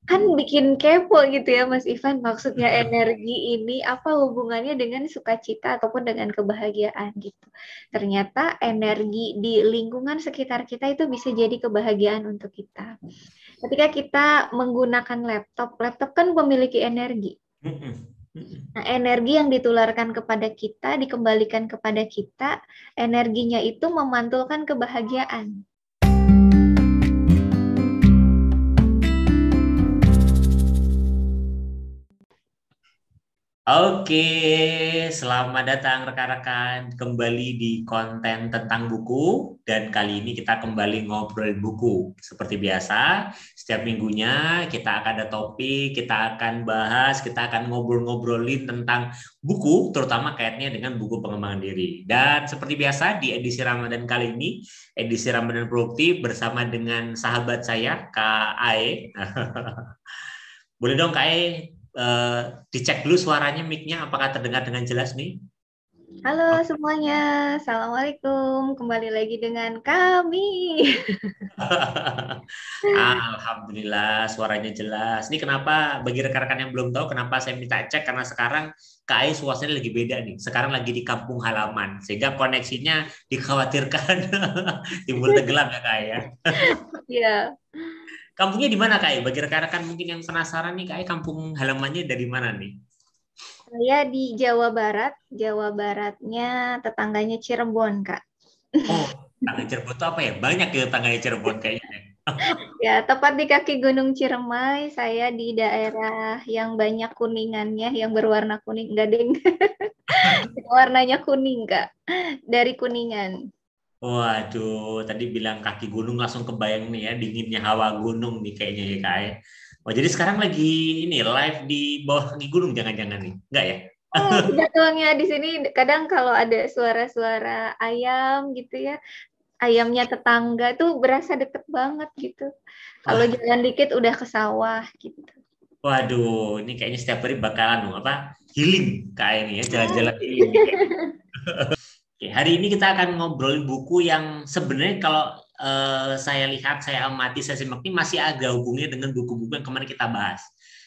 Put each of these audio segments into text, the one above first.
Kan bikin kepo gitu ya Mas Ivan, maksudnya energi ini apa hubungannya dengan sukacita ataupun dengan kebahagiaan gitu. Ternyata energi di lingkungan sekitar kita itu bisa jadi kebahagiaan untuk kita. Ketika kita menggunakan laptop, laptop kan memiliki energi. Nah, energi yang ditularkan kepada kita, dikembalikan kepada kita, energinya itu memantulkan kebahagiaan. Oke, selamat datang rekan-rekan kembali di konten tentang buku dan kali ini kita kembali ngobrol buku. Seperti biasa, setiap minggunya kita akan ada topik, kita akan bahas, kita akan ngobrol-ngobrolin tentang buku, terutama kaitannya dengan buku pengembangan diri. Dan seperti biasa di edisi Ramadan kali ini, edisi Ramadan Produktif bersama dengan sahabat saya, Kak Ae. Boleh dong Kak Ae dicek dulu suaranya mic-nya apakah terdengar dengan jelas nih? Halo semuanya, Assalamualaikum. Kembali lagi dengan kami. Alhamdulillah suaranya jelas. Ini kenapa bagi rekan-rekan yang belum tahu kenapa saya minta cek karena sekarang KAI suasananya lagi beda nih. Sekarang lagi di kampung halaman sehingga koneksinya dikhawatirkan timbul tenggelam ya KAI ya. Ya, Kampungnya di mana KAI? Bagi rekan-rekan mungkin yang penasaran nih KAI kampung halamannya dari mana nih? saya di Jawa Barat. Jawa Baratnya tetangganya Cirebon, Kak. Oh, tangga Cirebon itu apa ya? Banyak ya tangganya Cirebon kayaknya. Ya, tepat di kaki Gunung Ciremai. Saya di daerah yang banyak kuningannya, yang berwarna kuning. Enggak, deng. Warnanya kuning, Kak. Dari Kuningan. Waduh, tadi bilang kaki gunung langsung kebayang nih ya dinginnya hawa gunung nih kayaknya ya Kak ya. Oh jadi sekarang lagi ini live di bawah kaki gunung jangan-jangan nih, enggak ya? Oh, sebetulnya di sini kadang kalau ada suara-suara ayam gitu ya, ayamnya tetangga tuh berasa deket banget gitu. Kalau Wah, jalan dikit udah ke sawah gitu. waduh, ini kayaknya setiap hari bakalan apa healing Kak ini ya jalan-jalan healing nih kayaknya. Oke, hari ini kita akan ngobrolin buku yang sebenarnya kalau saya lihat, saya amati, saya simak ini masih ada hubungannya dengan buku-buku yang kemarin kita bahas.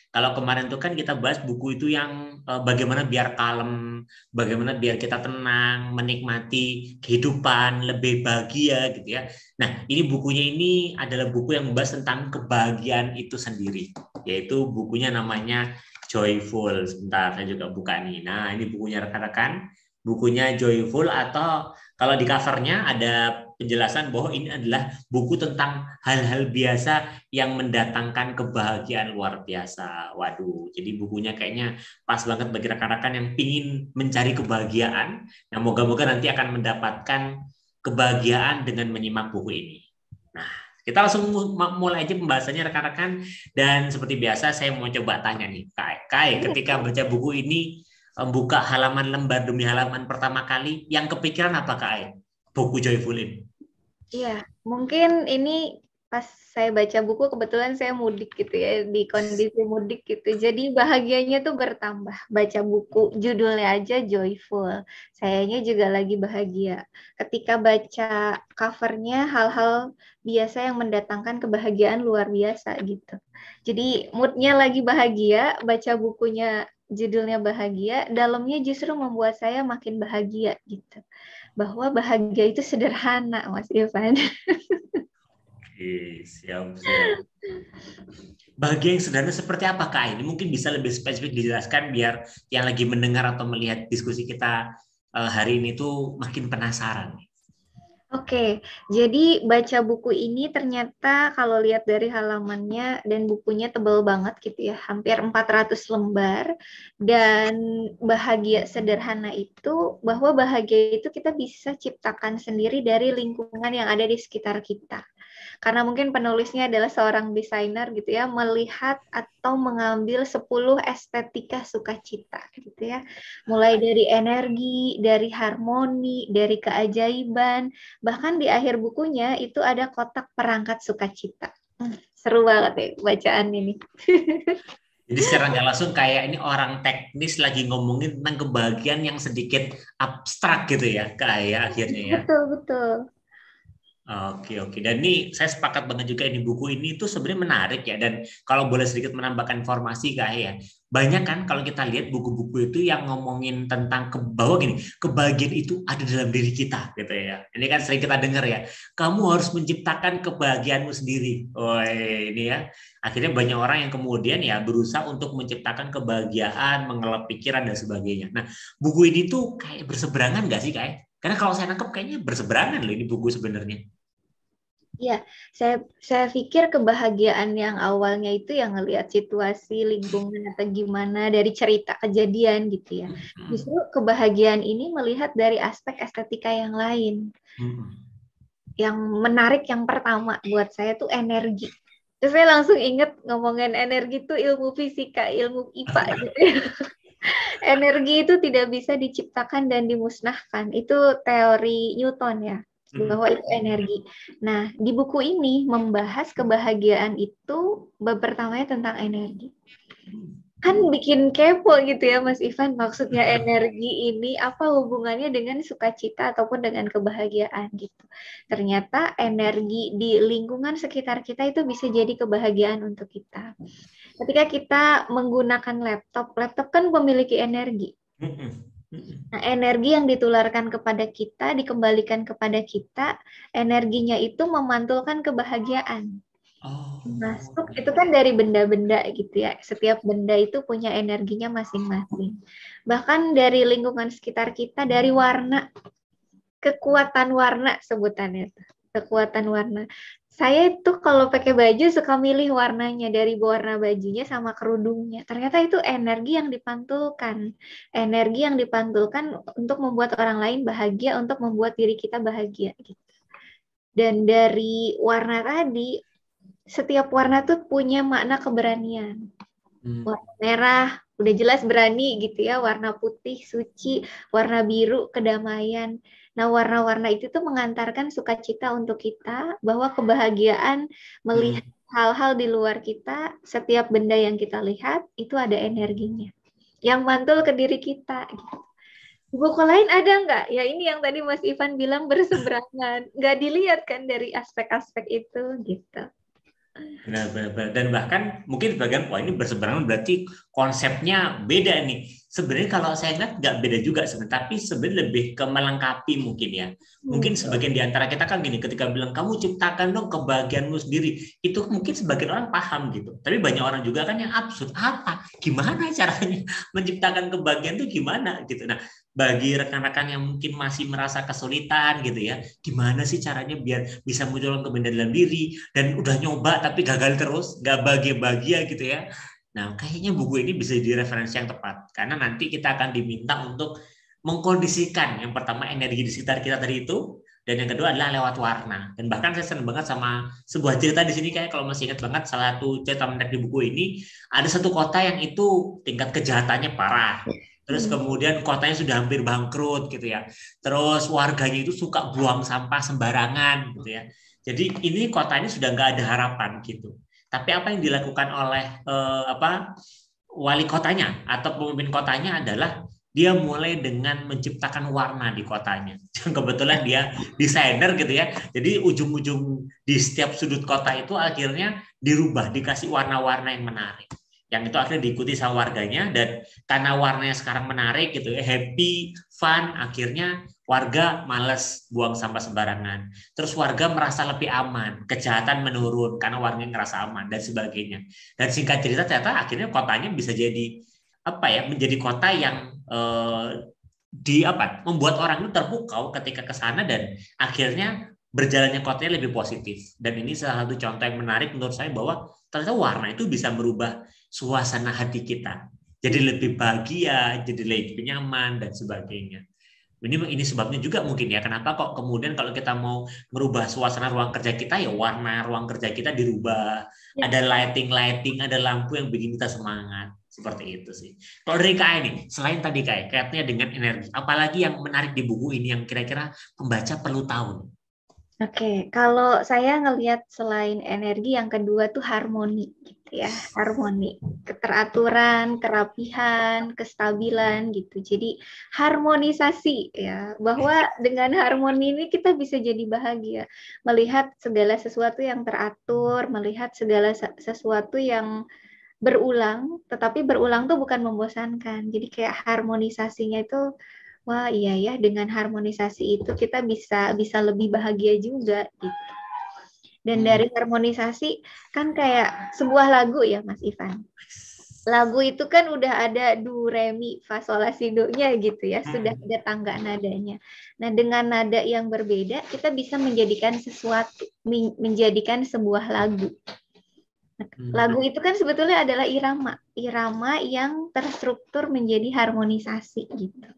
Kalau kemarin itu kan kita bahas buku itu yang bagaimana biar kalem, bagaimana biar kita tenang, menikmati kehidupan, lebih bahagia gitu ya. Nah, ini bukunya ini adalah buku yang membahas tentang kebahagiaan itu sendiri, yaitu bukunya namanya Joyful. Sebentar, saya juga buka nih. Nah, ini bukunya rekan-rekan bukunya Joyful atau kalau di covernya ada penjelasan bahwa ini adalah buku tentang hal-hal biasa yang mendatangkan kebahagiaan luar biasa. Waduh, jadi bukunya kayaknya pas banget bagi rekan-rekan yang ingin mencari kebahagiaan. Nah, moga-moga nanti akan mendapatkan kebahagiaan dengan menyimak buku ini. Nah, kita langsung mulai aja pembahasannya rekan-rekan dan seperti biasa saya mau coba tanya nih, Kai, ketika baca buku ini buka halaman lembar demi halaman pertama kali, yang kepikiran apa Kak Ai? Buku Joyful ini. Iya, mungkin ini pas saya baca buku kebetulan saya mudik gitu ya, di kondisi mudik gitu. Jadi bahagianya tuh bertambah. Baca buku judulnya aja joyful. Sayanya juga lagi bahagia. Ketika baca covernya hal-hal biasa yang mendatangkan kebahagiaan luar biasa gitu. Jadi moodnya lagi bahagia, baca bukunya judulnya bahagia, dalamnya justru membuat saya makin bahagia gitu bahwa bahagia itu sederhana, Mas Ivan. Oke, siap, siap. Bahagia yang sederhana seperti apa Kak Ai? Ini mungkin bisa lebih spesifik dijelaskan biar yang lagi mendengar atau melihat diskusi kita hari ini tuh makin penasaran. Oke, jadi baca buku ini ternyata kalau lihat dari halamannya dan bukunya tebal banget gitu ya, hampir 400 lembar. Dan bahagia sederhana itu, bahwa bahagia itu kita bisa ciptakan sendiri dari lingkungan yang ada di sekitar kita. Karena mungkin penulisnya adalah seorang desainer gitu ya, melihat atau mengambil 10 estetika sukacita gitu ya. Mulai dari energi, dari harmoni, dari keajaiban, bahkan di akhir bukunya itu ada kotak perangkat sukacita. Seru banget ya bacaan ini. Jadi secara nggak langsung kayak ini orang teknis lagi ngomongin tentang kebahagiaan yang sedikit abstrak gitu ya Kak Ai ya akhirnya ya. Betul, betul. Oke, oke. Dan ini saya sepakat banget juga ini buku ini tuh sebenarnya menarik ya. Dan kalau boleh sedikit menambahkan informasi Kak ya, banyak kan kalau kita lihat buku-buku itu yang ngomongin tentang ke bawah gini, kebahagiaan itu ada dalam diri kita gitu ya. Ini kan sering kita dengar ya. Kamu harus menciptakan kebahagiaanmu sendiri. Oh ini ya. Akhirnya banyak orang yang kemudian ya berusaha untuk menciptakan kebahagiaan, mengelola pikiran dan sebagainya. Nah, buku ini tuh kayak berseberangan nggak sih Kak? Karena kalau saya nangkep kayaknya berseberangan loh ini buku sebenarnya. Ya, saya pikir kebahagiaan yang awalnya itu yang ngelihat situasi lingkungan atau gimana dari cerita kejadian gitu ya. Justru kebahagiaan ini melihat dari aspek estetika yang lain. Yang menarik yang pertama buat saya tuh energi. Terus saya langsung inget ngomongin energi tuh ilmu fisika, ilmu IPA gitu ya. Energi itu tidak bisa diciptakan dan dimusnahkan. Itu teori Newton ya, bahwa itu energi. Nah, di buku ini membahas kebahagiaan itu bab pertamanya tentang energi. Kan bikin kepo gitu ya Mas Ivan, maksudnya energi ini apa hubungannya dengan sukacita ataupun dengan kebahagiaan gitu. Ternyata energi di lingkungan sekitar kita itu bisa jadi kebahagiaan untuk kita. Ketika kita menggunakan laptop kan memiliki energi. Nah, energi yang ditularkan kepada kita, dikembalikan kepada kita, energinya itu memantulkan kebahagiaan. Masuk itu kan dari benda-benda gitu ya. Setiap benda itu punya energinya masing-masing. Bahkan dari lingkungan sekitar kita, dari warna, kekuatan warna sebutannya. Kekuatan warna. Saya itu kalau pakai baju suka milih warnanya dari warna bajunya sama kerudungnya. Ternyata itu energi yang dipantulkan. Energi yang dipantulkan untuk membuat orang lain bahagia, untuk membuat diri kita bahagia. Gitu. Dan dari warna tadi, setiap warna tuh punya makna keberanian. Warna merah, udah jelas berani gitu ya. Warna putih, suci. Warna biru, kedamaian. Nah, warna-warna itu tuh mengantarkan sukacita untuk kita, bahwa kebahagiaan melihat hal-hal di luar kita, setiap benda yang kita lihat, itu ada energinya. Yang mantul ke diri kita. Gitu. Buku lain ada nggak? Ya ini yang tadi Mas Ivan bilang berseberangan. Nggak dilihat kan dari aspek-aspek itu gitu. Benar. Dan bahkan mungkin bagian ini berseberangan berarti konsepnya beda nih. Sebenarnya kalau saya lihat nggak beda juga sebenarnya, tapi sebenarnya lebih ke melengkapi mungkin ya. Mungkin sebagian di antara kita kan gini, ketika bilang kamu ciptakan dong kebahagiaanmu sendiri, itu mungkin sebagian orang paham gitu. Tapi banyak orang juga kan yang absurd, apa? Gimana caranya menciptakan kebahagiaan itu gimana gitu. Nah, bagi rekan-rekan yang mungkin masih merasa kesulitan gitu ya, gimana sih caranya biar bisa muncul kebenaran dalam diri, dan udah nyoba tapi gagal terus, nggak bahagia-bahagia gitu ya. Nah, kayaknya buku ini bisa jadi referensi yang tepat, karena nanti kita akan diminta untuk mengkondisikan yang pertama energi di sekitar kita tadi itu, dan yang kedua adalah lewat warna. Dan bahkan saya senang banget sama sebuah cerita di sini, kayak kalau masih ingat banget salah satu cerita menarik di buku ini, ada satu kota yang itu tingkat kejahatannya parah. Terus kemudian kotanya sudah hampir bangkrut gitu ya. Terus warganya itu suka buang sampah sembarangan gitu ya. Jadi ini kota ini sudah nggak ada harapan gitu. Tapi apa yang dilakukan oleh wali kotanya atau pemimpin kotanya adalah dia mulai dengan menciptakan warna di kotanya. Kebetulan dia desainer gitu ya. Jadi ujung-ujung di setiap sudut kota itu akhirnya dirubah, dikasih warna-warna yang menarik. Yang itu akhirnya diikuti sama warganya, dan karena warnanya sekarang menarik gitu ya, happy, fun, akhirnya warga malas buang sampah sembarangan. Terus warga merasa lebih aman, kejahatan menurun karena warganya ngerasa aman dan sebagainya. Dan singkat cerita ternyata akhirnya kotanya bisa jadi menjadi kota yang membuat orang itu terpukau ketika ke sana, dan akhirnya berjalannya kotanya lebih positif. Dan ini salah satu contoh yang menarik menurut saya, bahwa ternyata warna itu bisa merubah suasana hati kita jadi lebih bahagia, jadi lebih nyaman dan sebagainya. Ini sebabnya juga mungkin ya kenapa kok kemudian kalau kita mau merubah suasana ruang kerja kita, ya warna ruang kerja kita dirubah, ada lighting, ada lampu yang bikin kita semangat, seperti itu sih. Kalau dari Kak ini, selain tadi kaitannya dengan energi, apalagi yang menarik di buku ini yang kira-kira pembaca perlu tahu? Oke, kalau saya ngelihat selain energi, yang kedua tuh harmoni gitu ya, harmoni, keteraturan, kerapihan, kestabilan gitu. Jadi harmonisasi ya, bahwa dengan harmoni ini kita bisa jadi bahagia, melihat segala sesuatu yang teratur, melihat segala sesuatu yang berulang, tetapi berulang tuh bukan membosankan. Jadi kayak harmonisasinya itu, wah iya ya, dengan harmonisasi itu kita bisa bisa lebih bahagia juga gitu. Dan Hmm. dari harmonisasi kan kayak sebuah lagu ya Mas Ivan. Lagu itu kan udah ada do, re, mi, fa, sol, la, si, do-nya gitu ya, sudah Hmm. ada tangga nadanya. Nah, dengan nada yang berbeda kita bisa menjadikan sesuatu, menjadikan sebuah lagu. Lagu itu kan sebetulnya adalah irama, irama yang terstruktur menjadi harmonisasi gitu.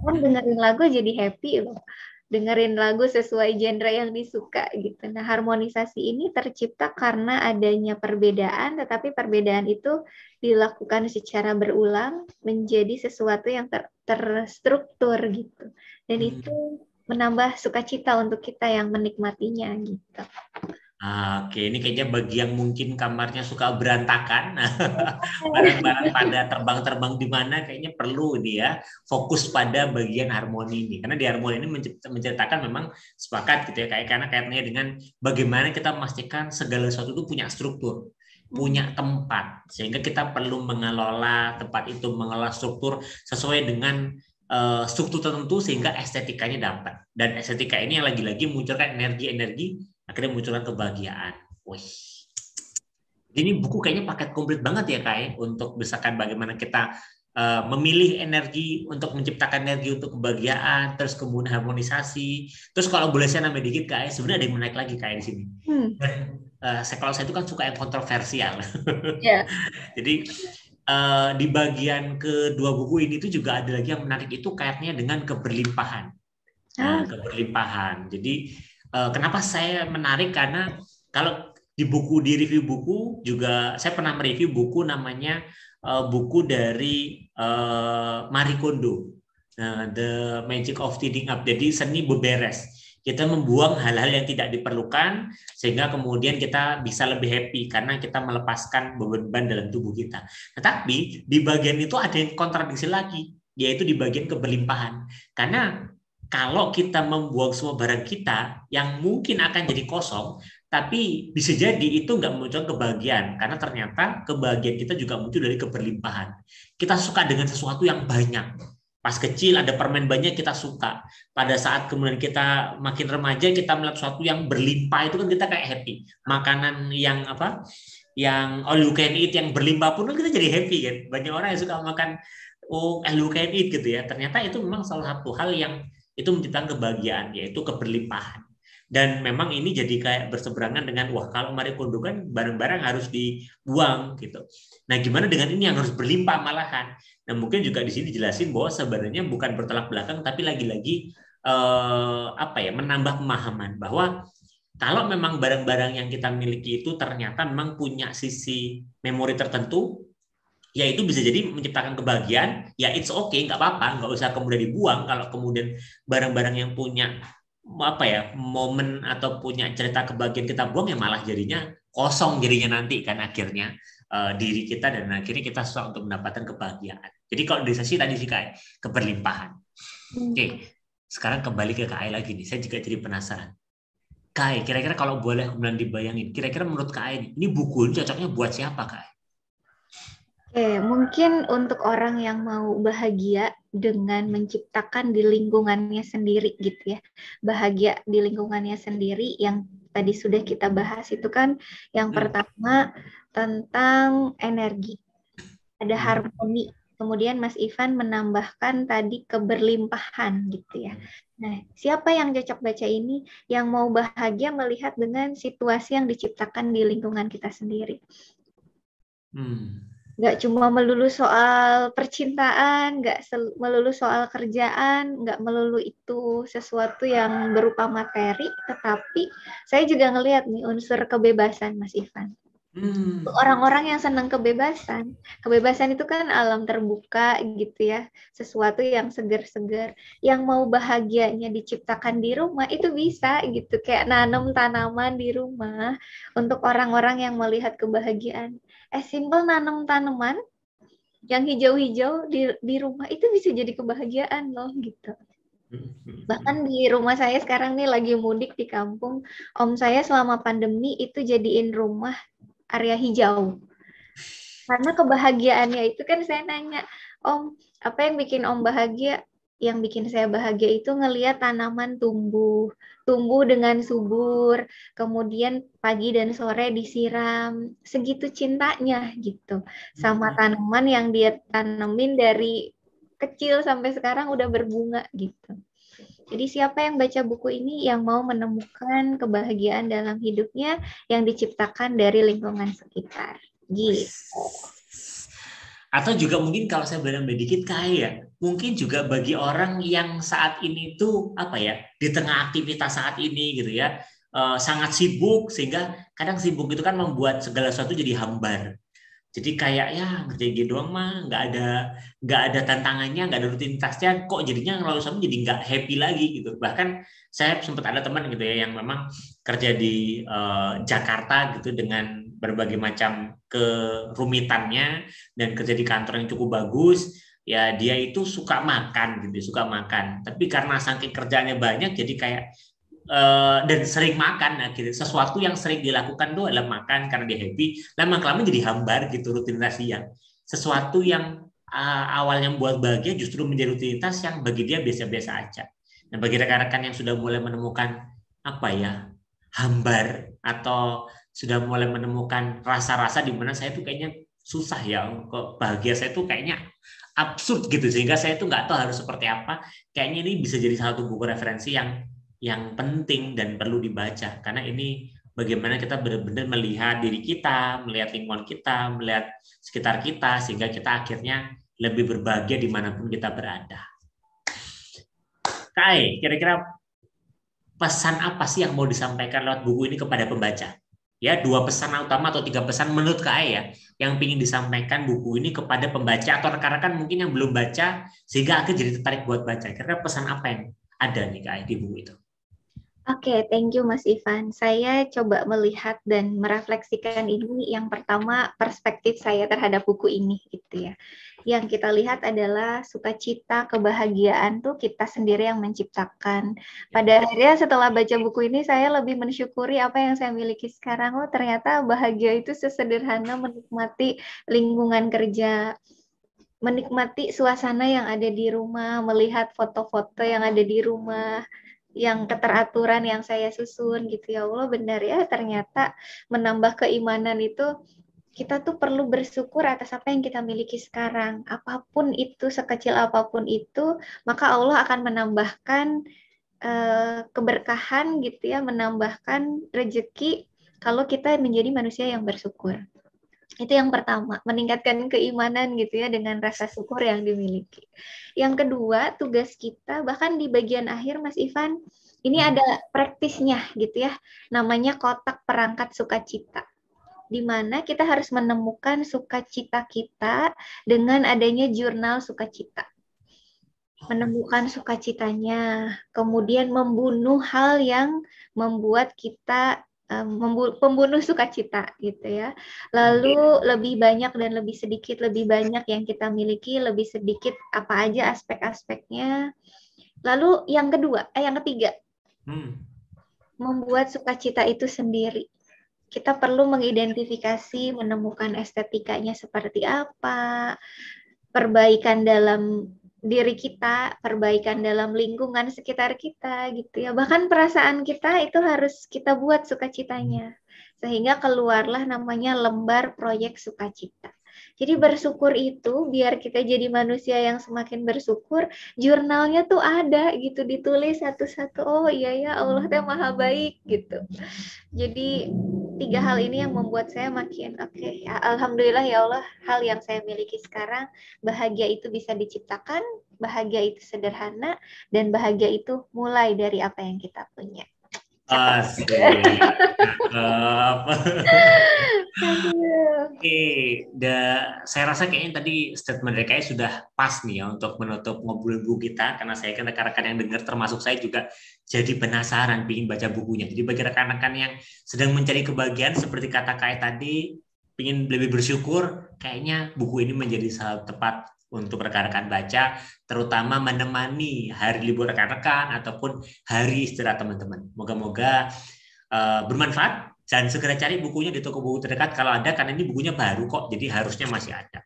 Orang dengerin lagu jadi happy loh, dengerin lagu sesuai genre yang disuka gitu. Nah, harmonisasi ini tercipta karena adanya perbedaan, tetapi perbedaan itu dilakukan secara berulang menjadi sesuatu yang terstruktur gitu. Dan itu menambah sukacita untuk kita yang menikmatinya gitu. Oke, ini kayaknya bagi yang mungkin kamarnya suka berantakan, barang-barang pada terbang-terbang di mana, kayaknya perlu ini ya, fokus pada bagian harmoni ini. Karena di harmoni ini menceritakan memang sepakat gitu ya, karena kaitannya dengan bagaimana kita memastikan segala sesuatu itu punya struktur, punya tempat, sehingga kita perlu mengelola tempat itu, mengelola struktur sesuai dengan struktur tertentu sehingga estetikanya dapat. Dan estetika ini yang lagi-lagi munculkan energi-energi, akhirnya munculkan kebahagiaan. Wih, ini buku kayaknya paket komplit banget ya Kak, untuk misalkan bagaimana kita memilih energi untuk menciptakan energi untuk kebahagiaan, terus kemudian harmonisasi. Terus kalau boleh saya nambah dikit Kak, sebenarnya ada yang menarik lagi Kak di sini. Kalau saya itu kan suka yang kontroversial. Ya. Jadi di bagian kedua buku ini tuh juga ada lagi yang menarik, itu kaitannya dengan keberlimpahan. Nah, keberlimpahan. Jadi kenapa saya menarik, karena kalau di review buku juga saya pernah mereview buku namanya buku dari Marie Kondo, The Magic of Tidying Up. Jadi seni beberes. Kita membuang hal-hal yang tidak diperlukan sehingga kemudian kita bisa lebih happy karena kita melepaskan beban dalam tubuh kita. Tetapi di bagian itu ada yang kontradiksi lagi, yaitu di bagian keberlimpahan. Karena kalau kita membuang semua barang kita yang mungkin akan jadi kosong, tapi bisa jadi itu nggak muncul kebahagiaan, karena ternyata kebahagiaan kita juga muncul dari keberlimpahan. Kita suka dengan sesuatu yang banyak. Pas kecil ada permen banyak kita suka. Pada saat kemudian kita makin remaja kita melihat sesuatu yang berlimpah, itu kan kita kayak happy. Makanan yang apa? Yang all you can eat yang berlimpah pun kita jadi happy kan. Banyak orang yang suka makan all you can eat gitu ya. Ternyata itu memang salah satu hal yang itu menciptakan kebahagiaan, yaitu keberlimpahan. Dan memang ini jadi kayak berseberangan dengan, wah kalau Marie Kondo kan barang-barang harus dibuang gitu. Nah gimana dengan ini yang harus berlimpah malahan? Nah mungkin juga di sini dijelasin bahwa sebenarnya bukan bertolak belakang, tapi lagi-lagi menambah pemahaman bahwa kalau memang barang-barang yang kita miliki itu ternyata memang punya sisi memori tertentu, ya itu bisa jadi menciptakan kebahagiaan, ya it's okay, nggak apa-apa, nggak usah kemudian dibuang. Kalau kemudian barang-barang yang punya momen atau punya cerita kebahagiaan kita buang, ya malah jadinya kosong jadinya nanti kan akhirnya diri kita, dan akhirnya kita susah untuk mendapatkan kebahagiaan. Jadi kalau dari sesi tadi sih Kak, keberlimpahan. Oke, sekarang kembali ke Kak lagi nih, saya juga jadi penasaran. Kak, kira-kira kalau boleh kemudian dibayangin, kira-kira menurut Kak ini buku ini cocoknya buat siapa Kak? Oke, mungkin untuk orang yang mau bahagia dengan menciptakan di lingkungannya sendiri gitu ya. Bahagia di lingkungannya sendiri yang tadi sudah kita bahas itu kan yang pertama tentang energi. Ada harmoni. Kemudian Mas Ivan menambahkan tadi keberlimpahan gitu ya. Nah, siapa yang cocok baca ini? Yang mau bahagia melihat dengan situasi yang diciptakan di lingkungan kita sendiri. Nggak cuma melulu soal percintaan, nggak melulu soal kerjaan, nggak melulu itu sesuatu yang berupa materi, tetapi saya juga ngelihat nih unsur kebebasan Mas Ivan. Orang-orang yang senang kebebasan. Kebebasan itu kan alam terbuka gitu ya, sesuatu yang segar-segar. Yang mau bahagianya diciptakan di rumah itu bisa gitu, kayak nanam tanaman di rumah untuk orang-orang yang melihat kebahagiaan. Simple nanam tanaman yang hijau-hijau di rumah itu bisa jadi kebahagiaan loh gitu. Bahkan di rumah saya sekarang nih lagi mudik di kampung, om saya selama pandemi itu jadiin rumah area hijau. Karena kebahagiaannya itu kan saya nanya, Om, apa yang bikin Om bahagia? Yang bikin saya bahagia itu ngelihat tanaman tumbuh dengan subur, kemudian pagi dan sore disiram, segitu cintanya gitu. Sama tanaman yang dia tanemin dari kecil sampai sekarang udah berbunga gitu. Jadi siapa yang baca buku ini yang mau menemukan kebahagiaan dalam hidupnya yang diciptakan dari lingkungan sekitar. Gitu. Atau juga mungkin kalau saya boleh nambah dikit kayak mungkin juga bagi orang yang saat ini tuh apa ya, di tengah aktivitas saat ini gitu ya, sangat sibuk, sehingga kadang sibuk itu kan membuat segala sesuatu jadi hambar. Jadi kayak ya ngerjain gitu doang mah nggak ada tantangannya, nggak ada rutinitasnya, kok jadinya lalu sama jadi nggak happy lagi gitu. Bahkan saya sempat ada teman gitu ya yang memang kerja di Jakarta gitu dengan berbagai macam kerumitannya dan kerja di kantor yang cukup bagus. Ya dia itu suka makan gitu, suka makan. Tapi karena saking kerjanya banyak jadi kayak dan sering makan, akhirnya sesuatu yang sering dilakukan tuh adalah makan karena dia happy, lama kelamaan jadi hambar gitu rutinitas dia. Sesuatu yang awalnya membuat bahagia justru menjadi rutinitas yang bagi dia biasa-biasa aja. Nah bagi rekan-rekan yang sudah mulai menemukan apa ya, hambar, atau sudah mulai menemukan rasa-rasa di mana saya tuh kayaknya susah ya, kok bahagia saya tuh kayaknya absurd gitu, sehingga saya tuh nggak tahu harus seperti apa. Kayaknya ini bisa jadi satu buku referensi yang penting dan perlu dibaca, karena ini bagaimana kita benar-benar melihat diri kita, melihat lingkungan kita, melihat sekitar kita, sehingga kita akhirnya lebih berbahagia dimanapun kita berada. Kai, kira-kira pesan apa sih yang mau disampaikan lewat buku ini kepada pembaca? Ya, 2 pesan utama atau 3 pesan menurut Kai ya, yang ingin disampaikan buku ini kepada pembaca atau rekan-rekan mungkin yang belum baca, sehingga akhirnya jadi tertarik buat baca. Kira-kira pesan apa yang ada nih Kai di buku itu? Oke, thank you Mas Ivan. Saya coba melihat dan merefleksikan ini. Yang pertama, perspektif saya terhadap buku ini gitu ya. Yang kita lihat adalah sukacita, kebahagiaan tuh kita sendiri yang menciptakan. Pada akhirnya setelah baca buku ini, saya lebih mensyukuri apa yang saya miliki sekarang. Oh, ternyata bahagia itu sesederhana menikmati lingkungan kerja, menikmati suasana yang ada di rumah, melihat foto-foto yang ada di rumah, yang keteraturan yang saya susun gitu. Ya Allah, benar ya, ternyata menambah keimanan itu kita tuh perlu bersyukur atas apa yang kita miliki sekarang. Apapun itu, sekecil apapun itu, maka Allah akan menambahkan keberkahan gitu ya, menambahkan rezeki kalau kita menjadi manusia yang bersyukur. Itu yang pertama, meningkatkan keimanan gitu ya dengan rasa syukur yang dimiliki. Yang kedua, tugas kita bahkan di bagian akhir Mas Ivan, ini ada praktisnya gitu ya, namanya kotak perangkat sukacita. Di mana kita harus menemukan sukacita kita dengan adanya jurnal sukacita. Menemukan sukacitanya, kemudian membunuh hal yang membuat kita pembunuh sukacita gitu ya. Lalu lebih banyak dan lebih sedikit, lebih banyak yang kita miliki, lebih sedikit apa aja aspek-aspeknya. Lalu yang ketiga, membuat sukacita itu sendiri. Kita perlu mengidentifikasi, menemukan estetikanya seperti apa, perbaikan dalam diri kita, perbaikan dalam lingkungan sekitar kita gitu ya. Bahkan perasaan kita itu harus kita buat sukacitanya. Sehingga keluarlah namanya lembar proyek sukacita. Jadi bersyukur itu biar kita jadi manusia yang semakin bersyukur, jurnalnya tuh ada gitu, ditulis satu-satu. Oh iya ya, Allah teh maha baik gitu. Jadi 3 hal ini yang membuat saya makin oke, ya, alhamdulillah ya Allah, hal yang saya miliki sekarang, bahagia itu bisa diciptakan, bahagia itu sederhana, dan bahagia itu mulai dari apa yang kita punya. Asik. Oke, saya rasa kayaknya tadi statement dari KAI sudah pas nih ya untuk menutup ngobrol buku kita, karena saya kan rekan-rekan yang dengar termasuk saya juga jadi penasaran ingin baca bukunya. Jadi bagi rekan-rekan yang sedang mencari kebahagiaan seperti kata KAI tadi, ingin lebih bersyukur, kayaknya buku ini menjadi saat tepat untuk rekan-rekan baca, terutama menemani hari libur rekan-rekan ataupun hari istirahat teman-teman. Moga-moga bermanfaat. Dan segera cari bukunya di toko buku terdekat kalau ada, karena ini bukunya baru kok, jadi harusnya masih ada.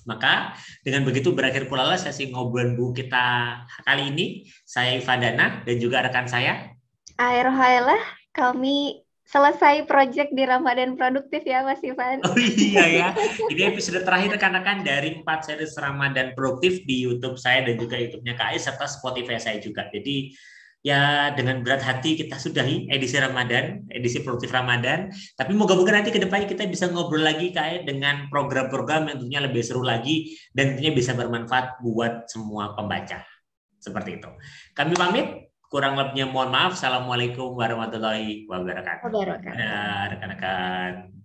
Maka dengan begitu berakhir pula sesi ngobrol buku kita kali ini. Saya Ivandana dan juga rekan saya Aerohailah, kami selesai proyek di Ramadan Produktif ya Mas Ivan. Oh iya ya, ini episode terakhir rekan-rekan dari 4 series Ramadan Produktif di YouTube saya dan juga YouTube-nya KAI serta Spotify saya juga. Jadi ya dengan berat hati kita sudahi edisi Ramadan, edisi produktif Ramadan. Tapi moga-moga nanti ke depannya kita bisa ngobrol lagi kayak dengan program-program yang tentunya lebih seru lagi dan tentunya bisa bermanfaat buat semua pembaca. Seperti itu. Kami pamit, kurang lebihnya mohon maaf. Assalamualaikum warahmatullahi wabarakatuh. Rekan-rekan.